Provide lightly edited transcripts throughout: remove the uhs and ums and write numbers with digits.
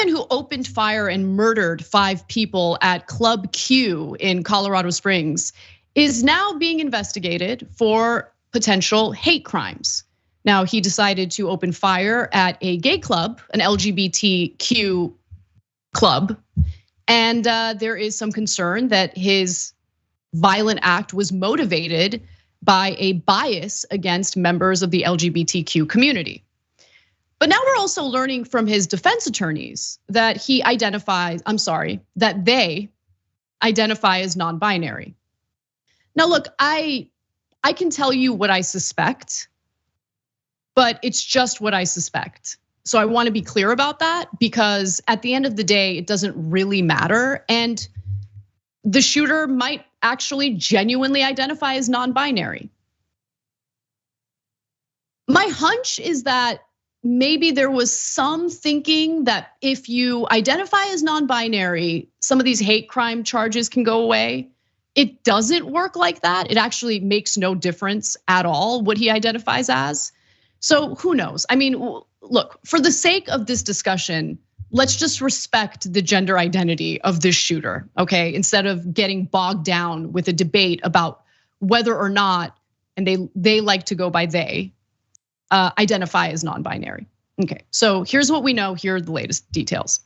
gunman who opened fire and murdered 5 people at Club Q in Colorado Springs is now being investigated for potential hate crimes. Now, he decided to open fire at a gay club, an LGBTQ club, and there is some concern that his violent act was motivated by a bias against members of the LGBTQ community. But now we're also learning from his defense attorneys that they identify as non-binary. Now, look, I can tell you what I suspect, but it's just what I suspect. So I want to be clear about that, because at the end of the day, it doesn't really matter. And the shooter might actually genuinely identify as non-binary. My hunch is that maybe there was some thinking that if you identify as non-binary, some of these hate crime charges can go away. It doesn't work like that. It actually makes no difference at all what he identifies as. So who knows? I mean, look, for the sake of this discussion, let's just respect the gender identity of this shooter, okay? Instead of getting bogged down with a debate about whether or not, and they like to go by they, identify as non-binary. Okay, so here's what we know. Here are the latest details.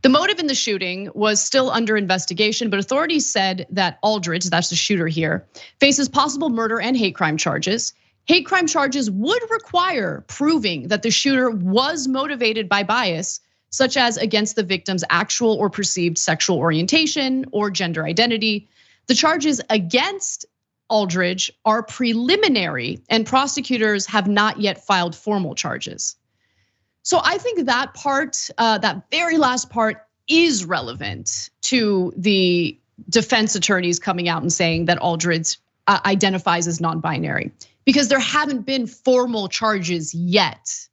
The motive in the shooting was still under investigation, but authorities said that Aldrich, that's the shooter here, faces possible murder and hate crime charges. Hate crime charges would require proving that the shooter was motivated by bias, such as against the victim's actual or perceived sexual orientation or gender identity. The charges against Aldrich are preliminary, and prosecutors have not yet filed formal charges. So I think that part, that very last part, is relevant to the defense attorneys coming out and saying that Aldrich identifies as non-binary, because there haven't been formal charges yet.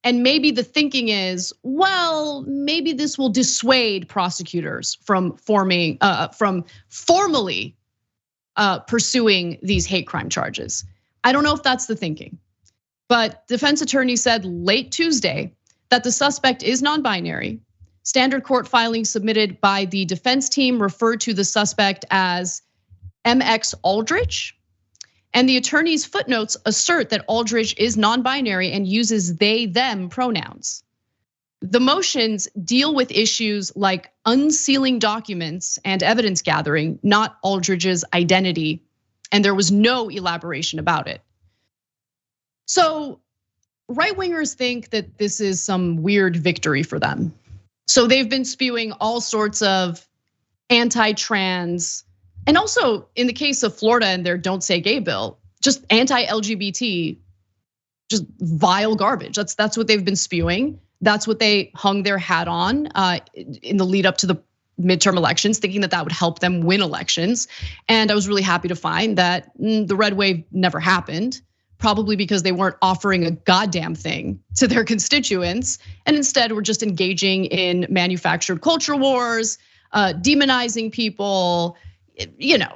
And maybe the thinking is, well, maybe this will dissuade prosecutors from formally pursuing these hate crime charges. I don't know if that's the thinking, but defense attorney said late Tuesday that the suspect is non-binary. Standard court filing submitted by the defense team referred to the suspect as MX Aldrich. And the attorney's footnotes assert that Aldrich is non-binary and uses they, them pronouns. The motions deal with issues like unsealing documents and evidence gathering, not Aldrich's identity, and there was no elaboration about it. So right-wingers think that this is some weird victory for them. So they've been spewing all sorts of anti-trans, and also in the case of Florida and their Don't Say Gay bill, just anti-LGBT, just vile garbage. That's what they've been spewing. That's what they hung their hat on in the lead up to the midterm elections, thinking that that would help them win elections. And I was really happy to find that the red wave never happened, probably because they weren't offering a goddamn thing to their constituents, and instead were just engaging in manufactured culture wars, demonizing people,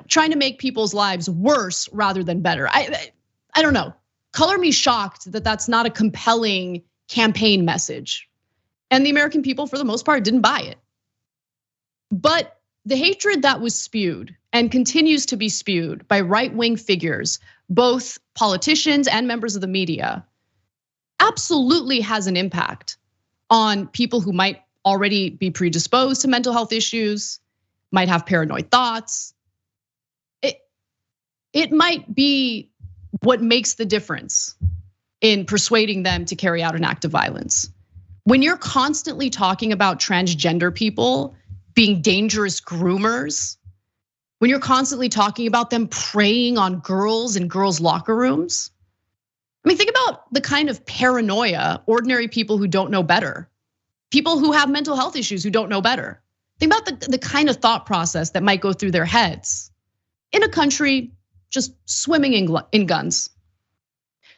trying to make people's lives worse rather than better. I don't know. Color me shocked that that's not a compelling campaign message. And the American people, for the most part, didn't buy it. But the hatred that was spewed and continues to be spewed by right-wing figures, both politicians and members of the media, absolutely has an impact on people who might already be predisposed to mental health issues, might have paranoid thoughts. It might be what makes the difference in persuading them to carry out an act of violence. When you're constantly talking about transgender people being dangerous groomers, when you're constantly talking about them preying on girls in girls' locker rooms, I mean, think about the kind of paranoia ordinary people who don't know better, people who have mental health issues who don't know better. Think about the kind of thought process that might go through their heads in a country just swimming in guns.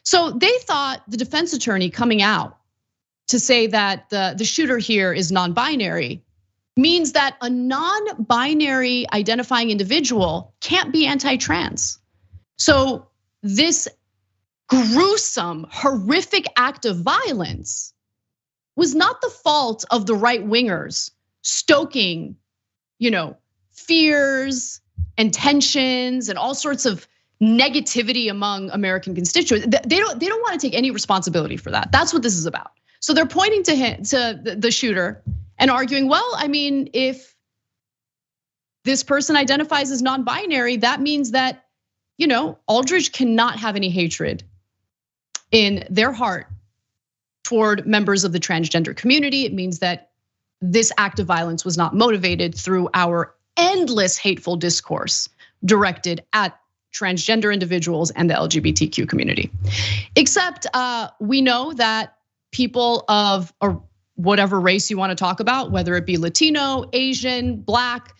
So they thought the defense attorney coming out to say that the shooter here is non-binary means that a non-binary identifying individual can't be anti-trans. So this gruesome, horrific act of violence was not the fault of the right wingers stoking, fears and tensions and all sorts of negativity among American constituents. They don't want to take any responsibility for that. That's what this is about. So they're pointing to the shooter and arguing, well, I mean, if this person identifies as non-binary, that means that, Aldrich cannot have any hatred in their heart toward members of the transgender community. It means that this act of violence was not motivated through our endless hateful discourse directed at transgender individuals and the LGBTQ community. Except we know that people of or whatever race you want to talk about, whether it be Latino, Asian, Black,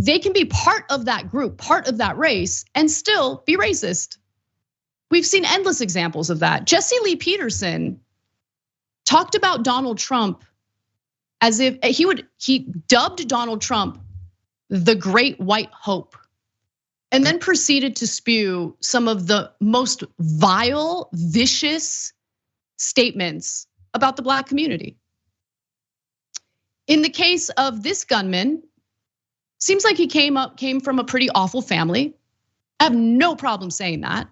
they can be part of that group, part of that race, and still be racist. We've seen endless examples of that. Jesse Lee Peterson talked about Donald Trump as if he dubbed Donald Trump the great white hope, and then proceeded to spew some of the most vile, vicious statements about the Black community. In the case of this gunman, seems like he came from a pretty awful family. I have no problem saying that.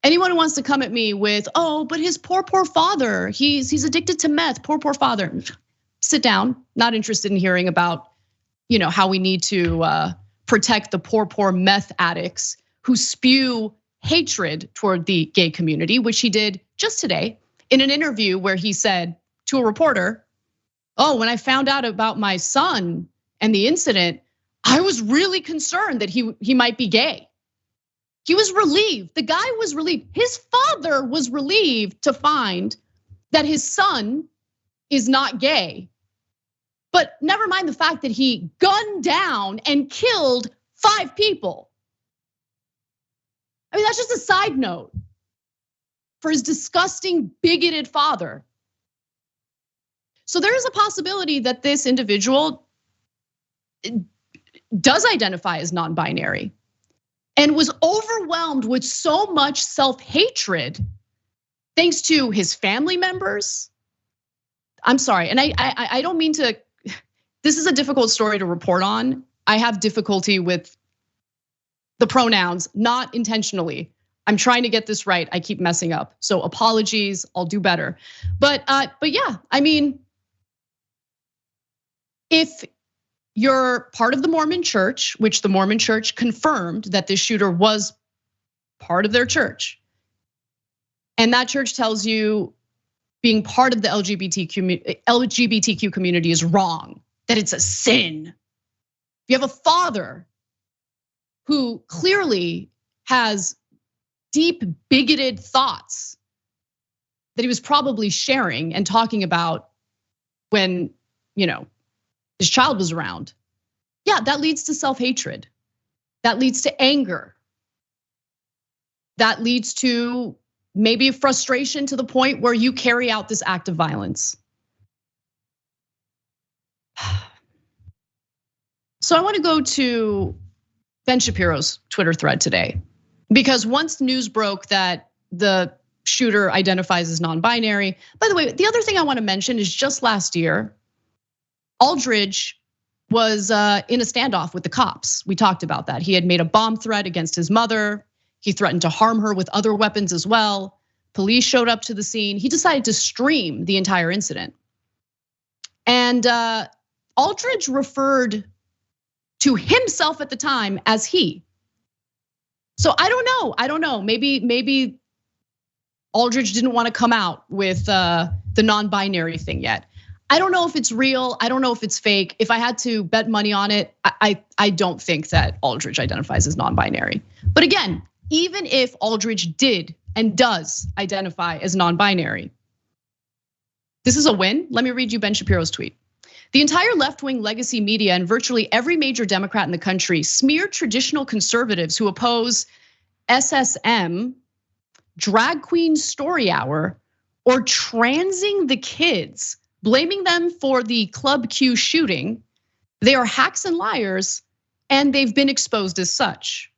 Anyone who wants to come at me with, oh, but his poor father, he's addicted to meth, poor father. Sit down, not interested in hearing about, how we need to protect the poor meth addicts who spew hatred toward the gay community, which he did just today in an interview where he said to a reporter, oh, when I found out about my son and the incident, I was really concerned that he might be gay. He was relieved. The guy was relieved. His father was relieved to find that his son is not gay. But never mind the fact that he gunned down and killed 5 people. I mean, that's just a side note for his disgusting, bigoted father. So there is a possibility that this individual does identify as non-binary and was overwhelmed with so much self-hatred thanks to his family members. I'm sorry, and I don't mean to, this is a difficult story to report on. I have difficulty with the pronouns, not intentionally. I'm trying to get this right, I keep messing up. So apologies, I'll do better. But yeah, I mean, if you're part of the Mormon church, which the Mormon church confirmed that this shooter was part of their church, and that church tells you being part of the LGBTQ community is wrong, that it's a sin. You have a father who clearly has deep bigoted thoughts that he was probably sharing and talking about when, his child was around. Yeah, that leads to self-hatred. That leads to anger. That leads to maybe frustration to the point where you carry out this act of violence. So I want to go to Ben Shapiro's Twitter thread today, because once news broke that the shooter identifies as non-binary. By the way, the other thing I want to mention is just last year, Aldrich was in a standoff with the cops. We talked about that. He had made a bomb threat against his mother. He threatened to harm her with other weapons as well. Police showed up to the scene. He decided to stream the entire incident. And Aldrich referred to himself at the time as he. So I don't know. Maybe Aldrich didn't want to come out with the non-binary thing yet. I don't know if it's real. I don't know if it's fake. If I had to bet money on it, I don't think that Aldrich identifies as non-binary. But again, even if Aldrich did and does identify as non-binary, this is a win. Let me read you Ben Shapiro's tweet. The entire left-wing legacy media and virtually every major Democrat in the country smeared traditional conservatives who oppose SSM, drag queen story hour, or transing the kids, blaming them for the Club Q shooting. They are hacks and liars, and they've been exposed as such.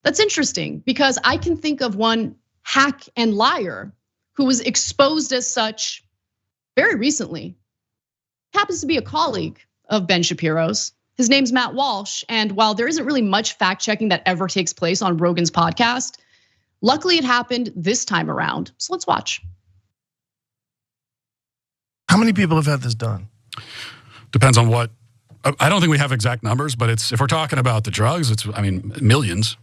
That's interesting because I can think of one hack and liar who was exposed as such very recently. Happens to be a colleague of Ben Shapiro's. His name's Matt Walsh. And while there isn't really much fact checking that ever takes place on Rogan's podcast, luckily it happened this time around. So let's watch. How many people have had this done? Depends on what. I don't think we have exact numbers, but if we're talking about the drugs, it's, I mean, millions.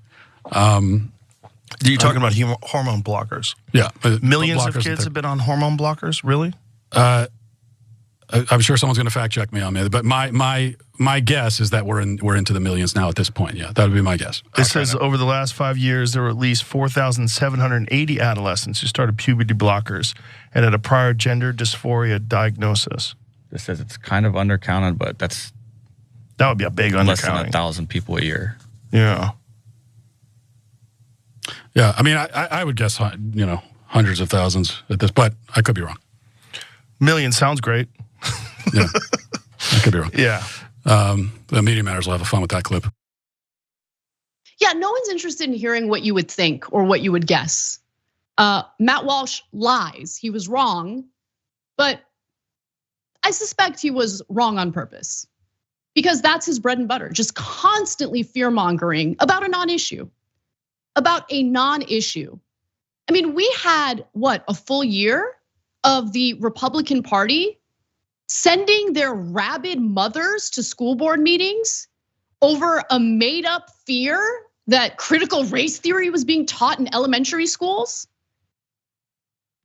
You're talking about hormone blockers? Yeah. Millions of kids have been on hormone blockers, really? I'm sure someone's going to fact check me on it, but my guess is that we're into the millions now at this point. Yeah, that would be my guess. It says over the last 5 years, there were at least 4,780 adolescents who started puberty blockers and had a prior gender dysphoria diagnosis. This says it's kind of undercounted, but that would be a big undercounting. Less than 1,000 people a year. Yeah. Yeah, I mean, I would guess, hundreds of thousands at this, but I could be wrong. Million sounds great. Yeah, I could be wrong. Yeah. The Media Matters will have fun with that clip. Yeah, no one's interested in hearing what you would think or what you would guess. Matt Walsh lies. He was wrong, but I suspect he was wrong on purpose because that's his bread and butter, just constantly fear-mongering about a non-issue. About a non-issue. I mean, we had, a full year of the Republican Party sending their rabid mothers to school board meetings over a made-up fear that critical race theory was being taught in elementary schools.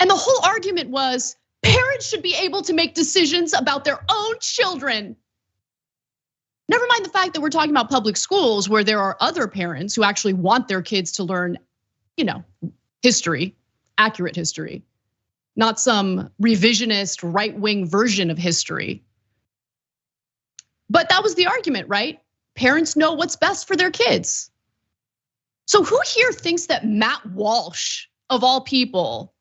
And the whole argument was parents should be able to make decisions about their own children. Never mind the fact that we're talking about public schools where there are other parents who actually want their kids to learn, history, accurate history, not some revisionist right-wing version of history. But that was the argument, right? Parents know what's best for their kids. So who here thinks that Matt Walsh, of all people,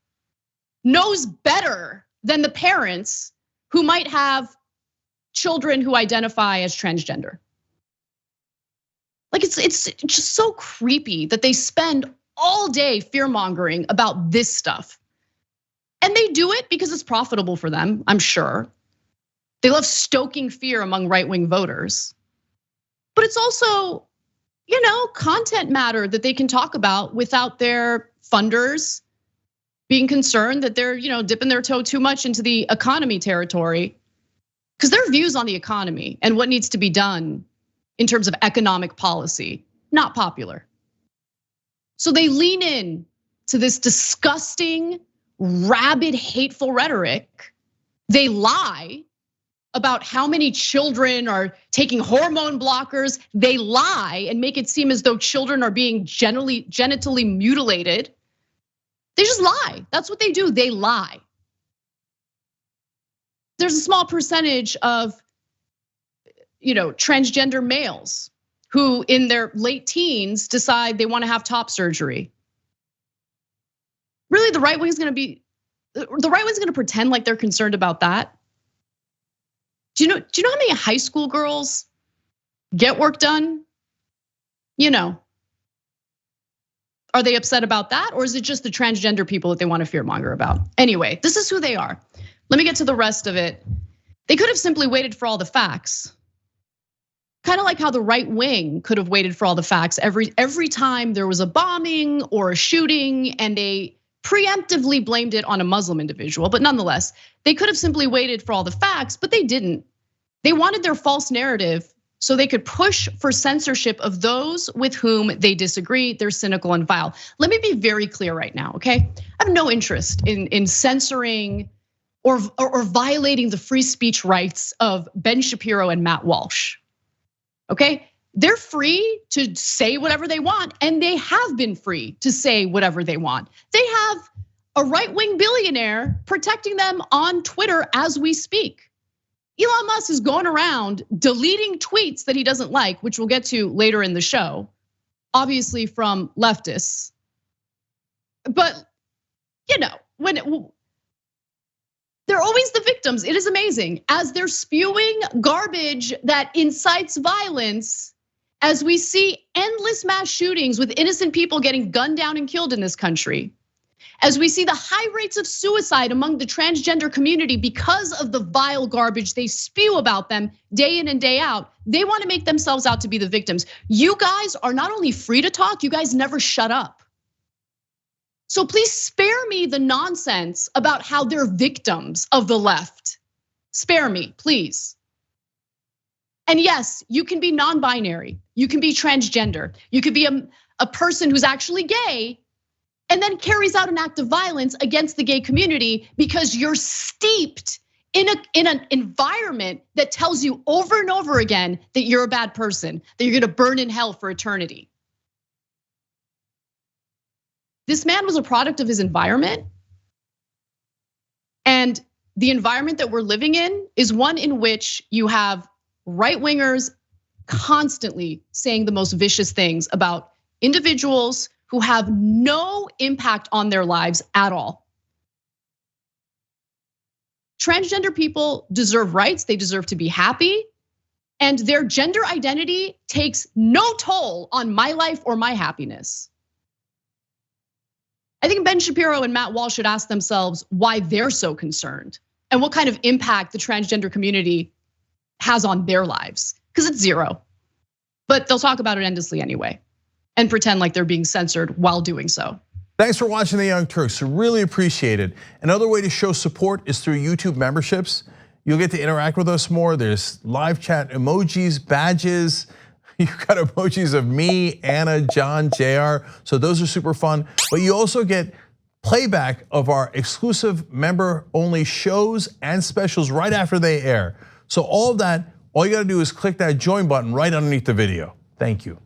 knows better than the parents who might have children who identify as transgender? Like it's just so creepy that they spend all day fear-mongering about this stuff. And they do it because it's profitable for them, I'm sure. They love stoking fear among right-wing voters. But it's also, content matter that they can talk about without their funders being concerned that they're, dipping their toe too much into the economy territory. Because their views on the economy and what needs to be done in terms of economic policy, not popular. So they lean in to this disgusting, rabid, hateful rhetoric. They lie about how many children are taking hormone blockers. They lie and make it seem as though children are being genitally mutilated. They just lie. That's what they do. They lie. There's a small percentage of, transgender males who in their late teens decide they want to have top surgery. Really, the right wing's going to pretend like they're concerned about that. Do you know how many high school girls get work done? Are they upset about that? Or is it just the transgender people that they want to fearmonger about? Anyway, this is who they are. Let me get to the rest of it. They could have simply waited for all the facts. Kind of like how the right wing could have waited for all the facts every time there was a bombing or a shooting, and they preemptively blamed it on a Muslim individual. But nonetheless, they could have simply waited for all the facts, but they didn't. They wanted their false narrative so they could push for censorship of those with whom they disagree. They're cynical and vile. Let me be very clear right now, okay? I have no interest in censoring or violating the free speech rights of Ben Shapiro and Matt Walsh, okay? They're free to say whatever they want, and they have been free to say whatever they want. They have a right-wing billionaire protecting them on Twitter as we speak. Elon Musk is going around deleting tweets that he doesn't like, which we'll get to later in the show, obviously from leftists. But when they're always the victims, it is amazing. As they're spewing garbage that incites violence, as we see endless mass shootings with innocent people getting gunned down and killed in this country, As we see the high rates of suicide among the transgender community because of the vile garbage they spew about them day in and day out, they want to make themselves out to be the victims. You guys are not only free to talk, you guys never shut up. So please spare me the nonsense about how they're victims of the left. Spare me, please. And yes, you can be non-binary, you can be transgender, you could be a person who's actually gay and then carries out an act of violence against the gay community because you're steeped in an environment that tells you over and over again that you're a bad person, that you're gonna burn in hell for eternity. This man was a product of his environment. And the environment that we're living in is one in which you have right-wingers constantly saying the most vicious things about individuals who have no impact on their lives at all. Transgender people deserve rights, they deserve to be happy, and their gender identity takes no toll on my life or my happiness. I think Ben Shapiro and Matt Walsh should ask themselves why they're so concerned and what kind of impact the transgender community has on their lives, because it's zero. But they'll talk about it endlessly anyway and pretend like they're being censored while doing so. Thanks for watching the Young Turks, really appreciate it. Another way to show support is through YouTube memberships. You'll get to interact with us more. There's live chat emojis, badges. You've got emojis of me, Anna, John, JR. So those are super fun. But you also get playback of our exclusive member-only shows and specials right after they air. So all of that, all you gotta do is click that join button right underneath the video. Thank you.